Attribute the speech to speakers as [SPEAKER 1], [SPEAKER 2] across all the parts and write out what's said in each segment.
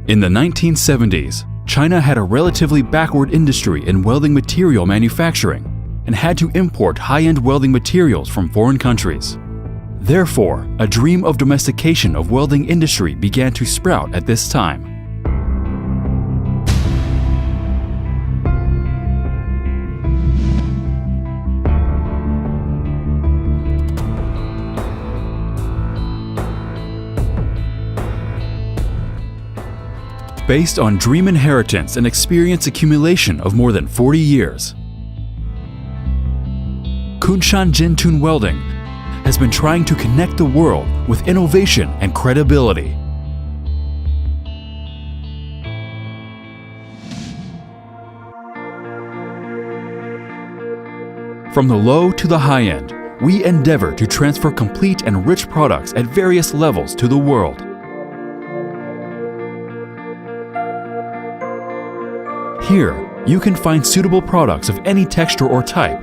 [SPEAKER 1] In the 1970s, China had a relatively backward industry in welding material manufacturing and had to import high-end welding materials from foreign countries. Therefore, a dream of domestication of welding industry began to sprout at this time. Based on dream inheritance and experience accumulation of more than 40 years, Kunshan Gintune Welding has been trying to connect the world with innovation and credibility. From the low to the high end, we endeavor to transfer complete and rich products at various levels to the world. Here, you can find suitable products of any texture or type.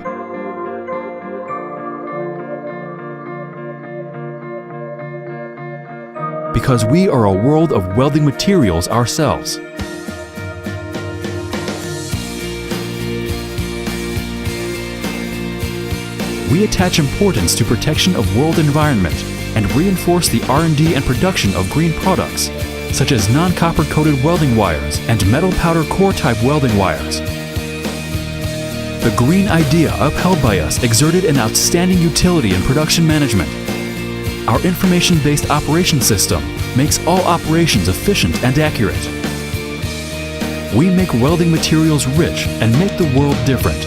[SPEAKER 1] Because we are a world of welding materials ourselves. We attach importance to protection of world environment and reinforce the R&D and production of green products, such as non-copper coated welding wires and metal powder core type welding wires. The green idea upheld by us exerted an outstanding utility in production management. Our information-based operation system makes all operations efficient and accurate. We make welding materials rich and make the world different.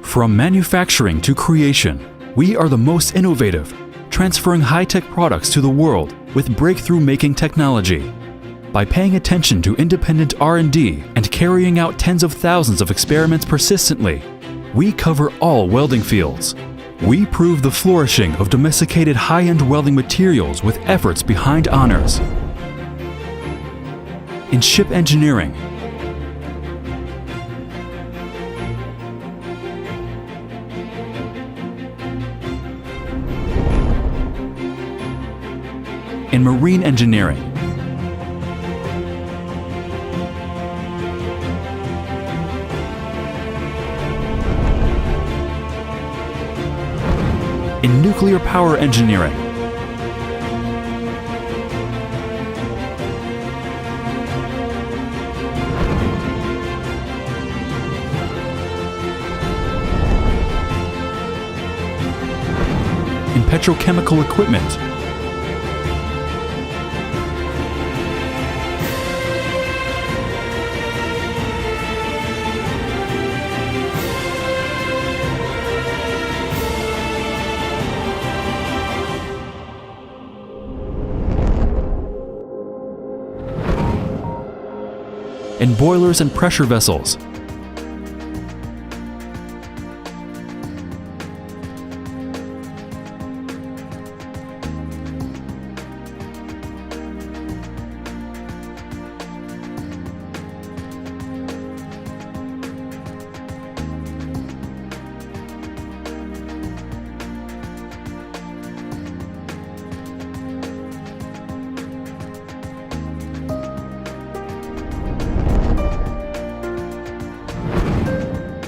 [SPEAKER 1] From manufacturing to creation, we are the most innovative, transferring high-tech products to the world with breakthrough-making technology. By paying attention to independent R&D and carrying out tens of thousands of experiments persistently, we cover all welding fields. We prove the flourishing of domesticated high-end welding materials with efforts behind honors. In ship engineering, in marine engineering, in nuclear power engineering, in petrochemical equipment, in boilers and pressure vessels,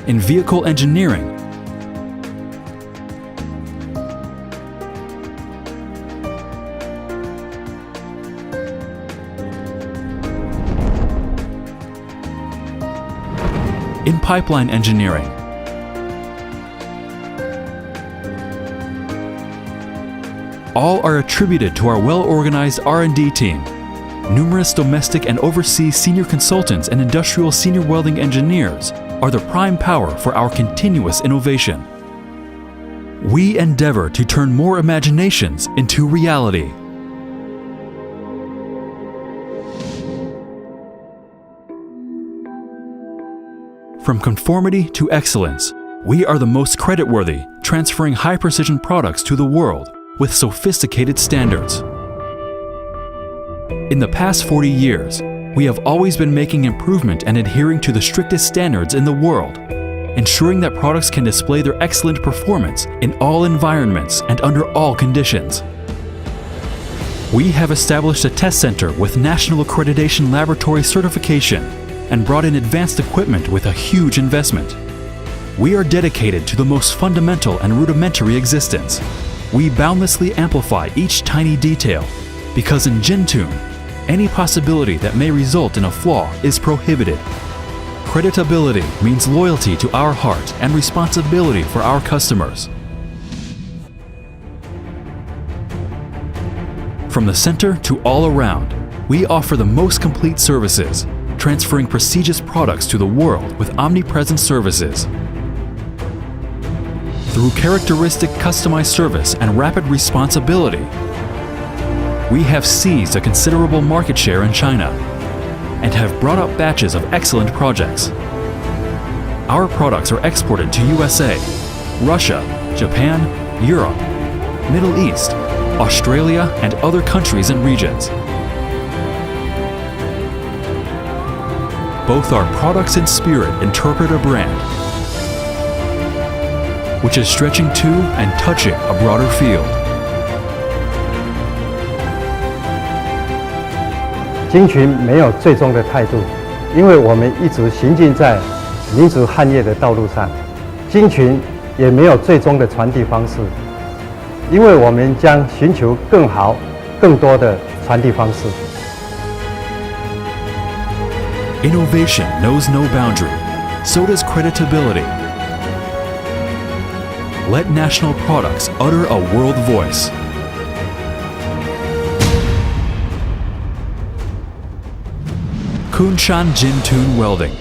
[SPEAKER 1] in vehicle engineering, in pipeline engineering, all are attributed to our well-organized R&D team. Numerous domestic and overseas senior consultants and industrial senior welding engineers are the prime power for our continuous innovation. We endeavor to turn more imaginations into reality. From conformity to excellence, we are the most creditworthy, transferring high-precision products to the world with sophisticated standards. In the past 40 years, we have always been making improvement and adhering to the strictest standards in the world. ensuring that products can display their excellent performance in all environments and under all conditions. We have established a test center with national accreditation laboratory certification and brought in advanced equipment with a huge investment. We are dedicated to the most fundamental and rudimentary existence. We boundlessly amplify each tiny detail, because in Gintune, any possibility that may result in a flaw is prohibited. Creditability means loyalty to our heart and responsibility for our customers. From the center to all around, we offer the most complete services, transferring prestigious products to the world with omnipresent services. Through characteristic customized service and rapid responsibility, we have seized a considerable market share in China and have brought up batches of excellent projects. Our products are exported to USA, Russia, Japan, Europe, Middle East, Australia, and other countries and regions. Both our products and spirit interpret a brand, which is stretching to and touching a broader field.
[SPEAKER 2] 京群没有最终的态度，因为我们一直行进在民族汉业的道路上。京群也没有最终的传递方式，因为我们将寻求更好、更多的传递方式。
[SPEAKER 1] Innovation knows no boundary, so does creditability. Let national products utter a world voice. Kunshan Gintune Welding.